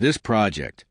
This project,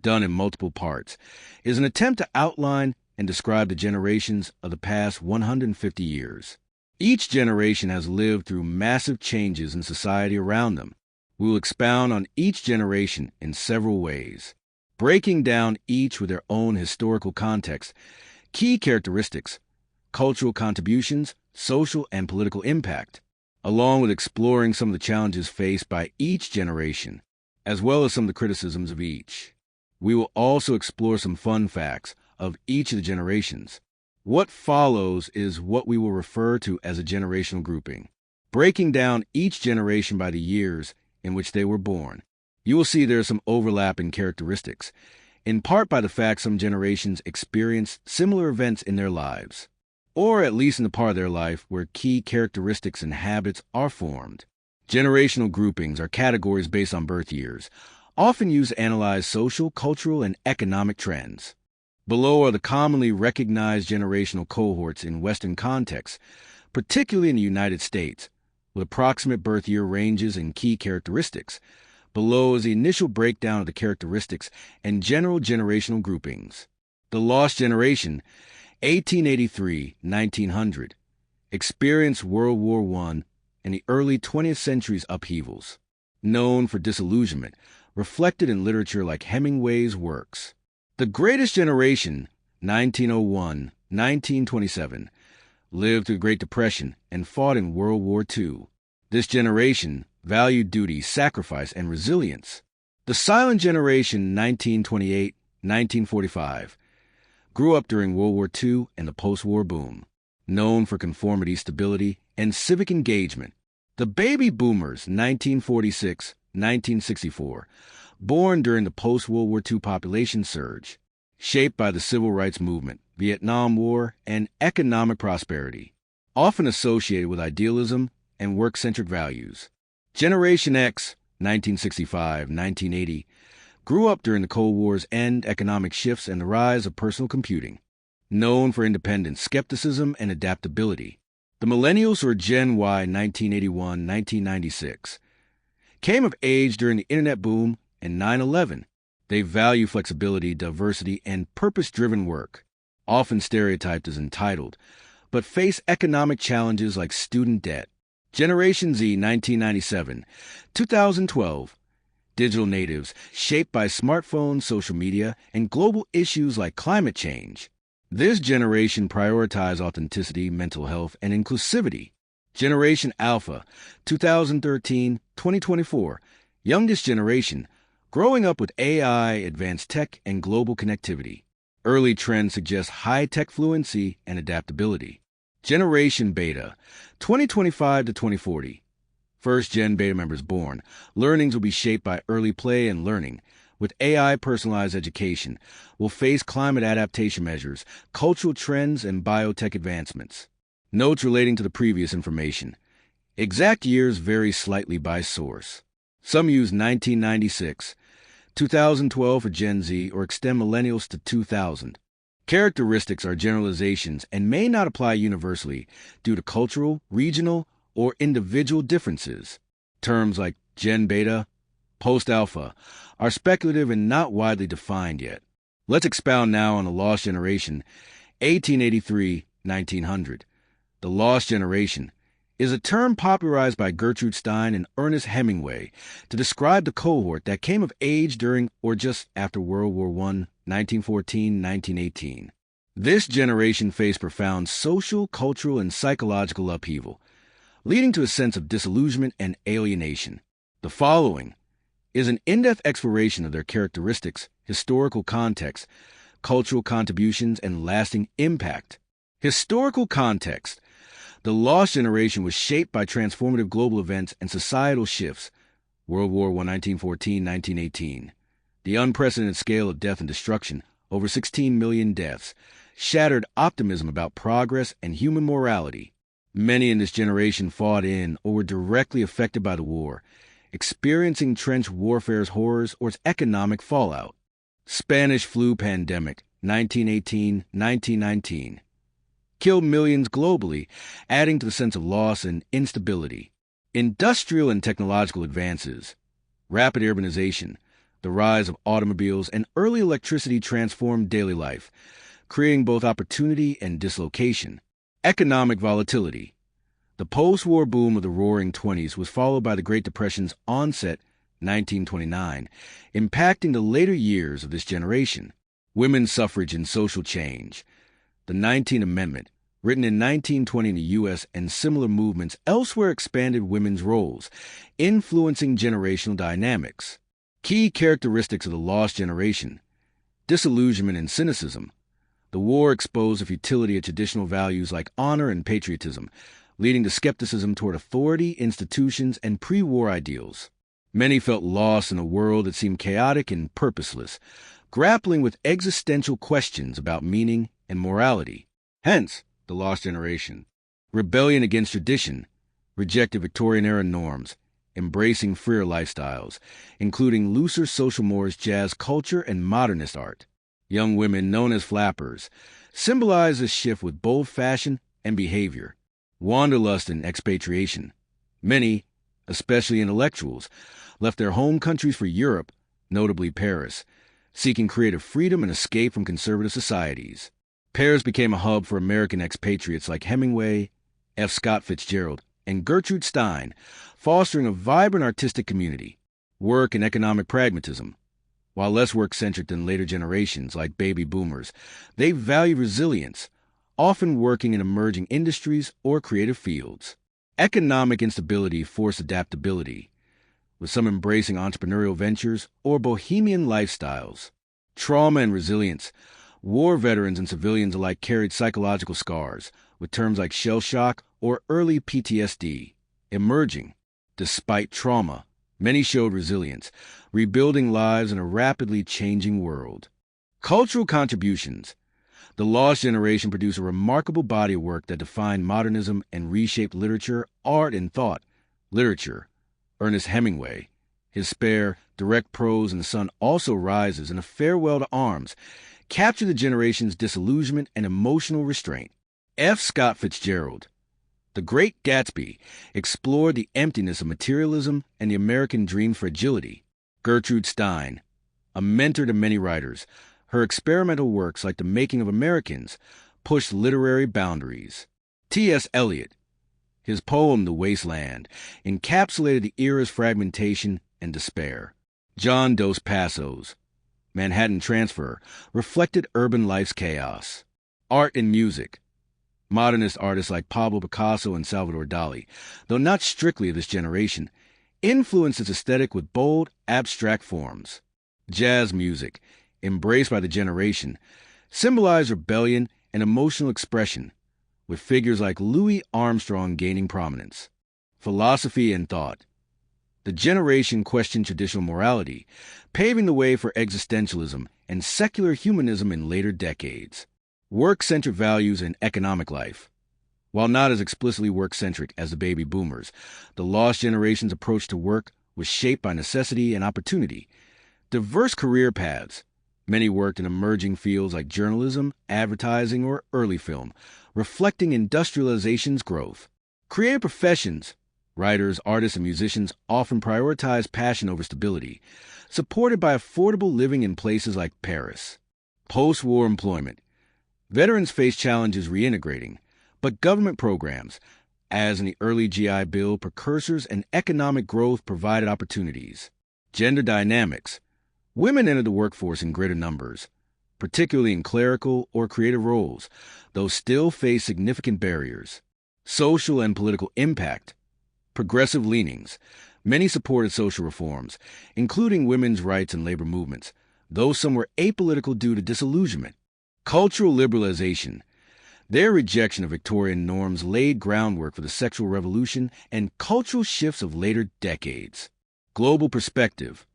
done in multiple parts, is an attempt to outline and describe the generations of the past 150 years. Each generation has lived through massive changes in society around them. We will expound on each generation in several ways, breaking down each with their own historical context, key characteristics, cultural contributions, social and political impact, along with exploring some of the challenges faced by each generation, as well as some of the criticisms of each. We will also explore some fun facts of each of the generations. What follows is what we will refer to as a generational grouping, breaking down each generation by the years in which they were born. You will see there are some overlapping characteristics, in part by the fact some generations experienced similar events in their lives, or at least in the part of their life where key characteristics and habits are formed. Generational groupings are categories based on birth years, often used to analyze social, cultural, and economic trends. Below are the commonly recognized generational cohorts in Western contexts, particularly in the United States, with approximate birth year ranges and key characteristics. Below is the initial breakdown of the characteristics and general generational groupings. The Lost Generation, 1883-1900, experienced World War I and the early 20th century's upheavals, known for disillusionment, reflected in literature like Hemingway's works. The Greatest Generation, 1901-1927, lived through the Great Depression and fought in World War II. This generation valued duty, sacrifice, and resilience. The Silent Generation, 1928-1945, grew up during World War II and the post-war boom, known for conformity, stability, and civic engagement. The Baby Boomers, 1946-1964, born during the post-World War II population surge, shaped by the Civil Rights Movement, Vietnam War, and economic prosperity, often associated with idealism and work-centric values. Generation X, 1965-1980, grew up during the Cold War's end, economic shifts, and the rise of personal computing, known for independence, skepticism, and adaptability. The Millennials, or Gen Y, 1981-1996, came of age during the Internet boom and 9/11. They value flexibility, diversity, and purpose-driven work, often stereotyped as entitled, but face economic challenges like student debt. Generation Z, 1997-2012, digital natives shaped by smartphones, social media, and global issues like climate change. This generation prioritizes authenticity, mental health, and inclusivity. Generation Alpha, 2013-2024, youngest generation, growing up with AI, advanced tech, and global connectivity. Early trends suggest high-tech fluency and adaptability. Generation Beta, 2025-2040. First-gen beta members born. Learnings will be shaped by early play and learning. With AI-personalized education, will face climate adaptation measures, cultural trends, and biotech advancements. Notes relating to the previous information. Exact years vary slightly by source. Some use 1996, 2012 for Gen Z, or extend millennials to 2000. Characteristics are generalizations and may not apply universally due to cultural, regional, or individual differences. Terms like Gen Beta, Post-Alpha are speculative and not widely defined yet. Let's expound now on the Lost Generation, 1883-1900. The Lost Generation is a term popularized by Gertrude Stein and Ernest Hemingway to describe the cohort that came of age during or just after World War I, 1914-1918. This generation faced profound social, cultural, and psychological upheaval, leading to a sense of disillusionment and alienation. The following is an in-depth exploration of their characteristics, historical context, cultural contributions, and lasting impact. Historical context. The Lost Generation was shaped by transformative global events and societal shifts. World War I, 1914-1918. The unprecedented scale of death and destruction, over 16 million deaths, shattered optimism about progress and human morality. Many in this generation fought in or were directly affected by the war, experiencing trench warfare's horrors or its economic fallout. Spanish flu pandemic, 1918-1919. Killed millions globally, adding to the sense of loss and instability. Industrial and technological advances. Rapid urbanization, The rise of automobiles and early electricity transformed daily life, creating both opportunity and dislocation. Economic volatility. The post-war boom of the Roaring '20s was followed by the Great Depression's onset, 1929, impacting the later years of this generation. Women's suffrage and social change. The 19th Amendment, written in 1920 in the U.S. and similar movements elsewhere, expanded women's roles, influencing generational dynamics. Key characteristics of the lost generation. Disillusionment and cynicism. The war exposed the futility of traditional values like honor and patriotism, leading to skepticism toward authority, institutions, and pre-war ideals. Many felt lost in a world that seemed chaotic and purposeless, grappling with existential questions about meaning and morality. Hence, the lost generation. Rebellion against tradition, rejected Victorian-era norms, embracing freer lifestyles, including looser social mores, jazz culture, and modernist art. Young women, known as flappers, symbolize this shift with bold fashion and behavior. Wanderlust and expatriation. Many, especially intellectuals, left their home countries for Europe, notably Paris, seeking creative freedom and escape from conservative societies. Paris became a hub for American expatriates like Hemingway, F. Scott Fitzgerald, and Gertrude Stein, fostering a vibrant artistic community. Work and economic pragmatism. While less work-centric than later generations like baby boomers, they valued resilience, often working in emerging industries or creative fields. Economic instability forced adaptability, with some embracing entrepreneurial ventures or bohemian lifestyles. Trauma and resilience. War veterans and civilians alike carried psychological scars, with terms like shell shock or early PTSD. Emerging. Despite trauma, many showed resilience, rebuilding lives in a rapidly changing world. Cultural contributions. The lost generation produced a remarkable body of work that defined modernism and reshaped literature, art, and thought. Literature. Ernest Hemingway. His spare, direct prose in The Sun Also Rises and A Farewell to Arms captured the generation's disillusionment and emotional restraint. F. Scott Fitzgerald. The Great Gatsby explored the emptiness of materialism and the American dream's fragility. Gertrude Stein. A mentor to many writers, her experimental works, like The Making of Americans, pushed literary boundaries. T.S. Eliot. His poem, The Wasteland, encapsulated the era's fragmentation and despair. John Dos Passos. Manhattan Transfer reflected urban life's chaos. Art and music. Modernist artists like Pablo Picasso and Salvador Dali, though not strictly of this generation, influenced its aesthetic with bold, abstract forms. Jazz music, embraced by the generation, symbolized rebellion and emotional expression, with figures like Louis Armstrong gaining prominence. Philosophy and thought. The generation questioned traditional morality, paving the way for existentialism and secular humanism in later decades. Work-centric values in economic life. While not as explicitly work-centric as the baby boomers, the lost generation's approach to work was shaped by necessity and opportunity. Diverse career paths. Many worked in emerging fields like journalism, advertising, or early film, reflecting industrialization's growth. Creative professions. Writers, artists, and musicians often prioritize passion over stability, supported by affordable living in places like Paris. Post-war employment. Veterans face challenges reintegrating, but government programs, as in the early GI Bill, precursors and economic growth provided opportunities. Gender dynamics. Women entered the workforce in greater numbers, particularly in clerical or creative roles, though still face significant barriers. Social and political impact. Progressive leanings. Many supported social reforms, including women's rights and labor movements, though some were apolitical due to disillusionment. Cultural liberalization. Their rejection of Victorian norms laid groundwork for the sexual revolution and cultural shifts of later decades. Global perspective.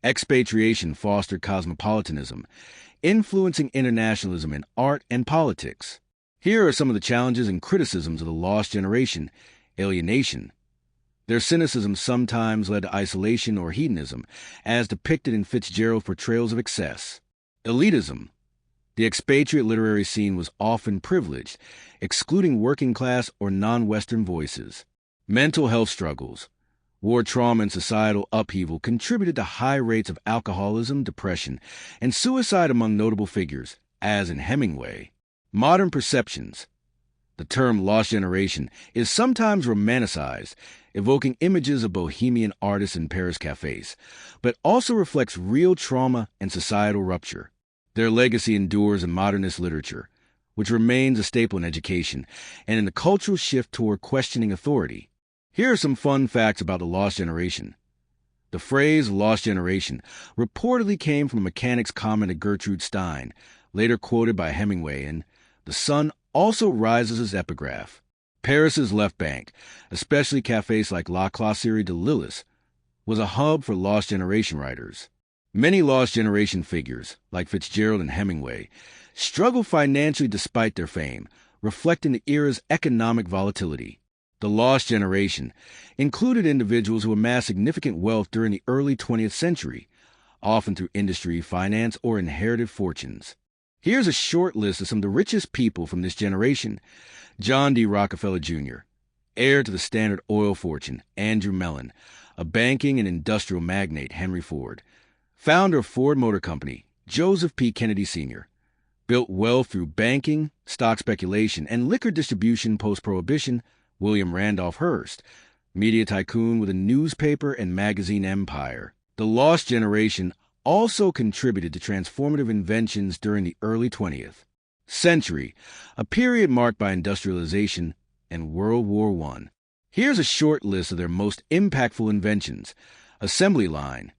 Expatriation fostered cosmopolitanism, influencing internationalism in art and politics. Here are some of the challenges and criticisms of the lost generation. Alienation. Their cynicism sometimes led to isolation or hedonism, as depicted in Fitzgerald's portrayals of excess. Elitism. The expatriate literary scene was often privileged, excluding working-class or non-Western voices. Mental health struggles. War trauma and societal upheaval contributed to high rates of alcoholism, depression, and suicide among notable figures, as in Hemingway. Modern perceptions. The term lost generation is sometimes romanticized, evoking images of bohemian artists in Paris cafes, but also reflects real trauma and societal rupture. Their legacy endures in modernist literature, which remains a staple in education, and in the cultural shift toward questioning authority. Here are some fun facts about the lost generation. The phrase lost generation reportedly came from a mechanic's comment of Gertrude Stein, later quoted by Hemingway in The Sun Also Rises' epigraph. Paris's left bank, especially cafes like La Classerie de Lillis, was a hub for lost generation writers. Many lost generation figures, like Fitzgerald and Hemingway, struggled financially despite their fame, reflecting the era's economic volatility. The lost generation included individuals who amassed significant wealth during the early 20th century, often through industry, finance, or inherited fortunes. Here's a short list of some of the richest people from this generation. John D. Rockefeller Jr., heir to the Standard Oil fortune, Andrew Mellon, a banking and industrial magnate, Henry Ford, founder of Ford Motor Company, Joseph P. Kennedy Sr., built wealth through banking, stock speculation, and liquor distribution post-Prohibition, William Randolph Hearst, media tycoon with a newspaper and magazine empire. The lost generation also contributed to transformative inventions during the early 20th century, a period marked by industrialization and World War I. Here's a short list of their most impactful inventions. Assembly line.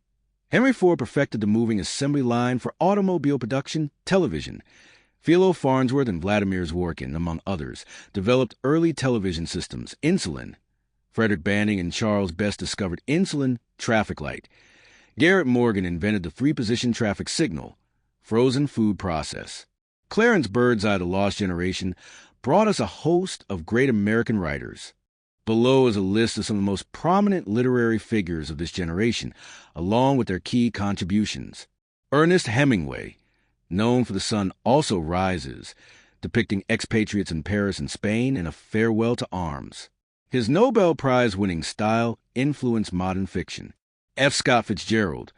Henry Ford perfected the moving assembly line for automobile production, television. Philo Farnsworth and Vladimir Zworykin, among others, developed early television systems. Insulin. Frederick Banning and Charles Best discovered insulin, traffic light. Garrett Morgan invented the three-position traffic signal. Frozen food process. Clarence Birdseye, the lost generation, brought us a host of great American writers. Below is a list of some of the most prominent literary figures of this generation, along with their key contributions. Ernest Hemingway, known for The Sun Also Rises, depicting expatriates in Paris and Spain in A Farewell to Arms. His Nobel Prize-winning style influenced modern fiction. F. Scott Fitzgerald,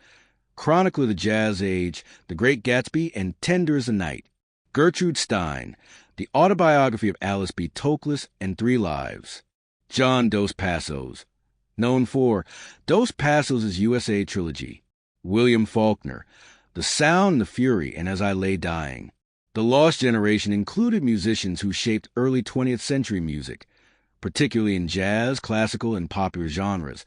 Chronicle of the Jazz Age, The Great Gatsby, and Tender as the Night. Gertrude Stein, The Autobiography of Alice B. Toklas and Three Lives. John Dos Passos, known for Dos Passos' USA trilogy. William Faulkner, The Sound, the Fury, and As I Lay Dying. The lost generation included musicians who shaped early 20th century music, particularly in jazz, classical, and popular genres,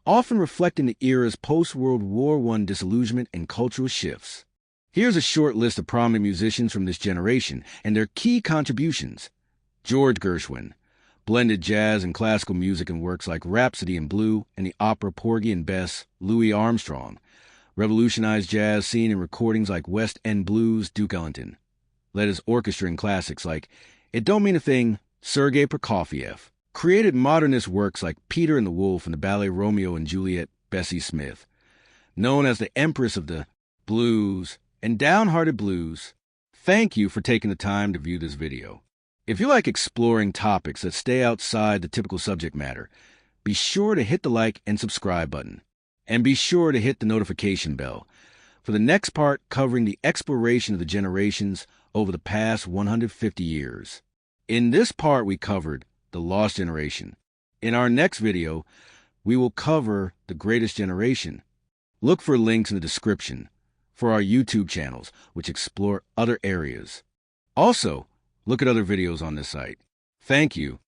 often reflecting the era's post-World War I disillusionment and cultural shifts. Here's a short list of prominent musicians from this generation and their key contributions. George Gershwin blended jazz and classical music in works like Rhapsody in Blue and the opera Porgy and Bess. Louis Armstrong revolutionized jazz scene in recordings like West End Blues. Duke Ellington led his orchestra in classics like It Don't Mean a Thing. Sergei Prokofiev created modernist works like Peter and the Wolf and the ballet Romeo and Juliet. Bessie Smith, known as the Empress of the Blues and Downhearted Blues. Thank you for taking the time to view this video. If you like exploring topics that stay outside the typical subject matter, be sure to hit the like and subscribe button. And be sure to hit the notification bell for the next part covering the exploration of the generations over the past 150 years. In this part, we covered the lost generation. In our next video, we will cover the greatest generation. Look for links in the description for our YouTube channels, which explore other areas. Also, look at other videos on this site. Thank you,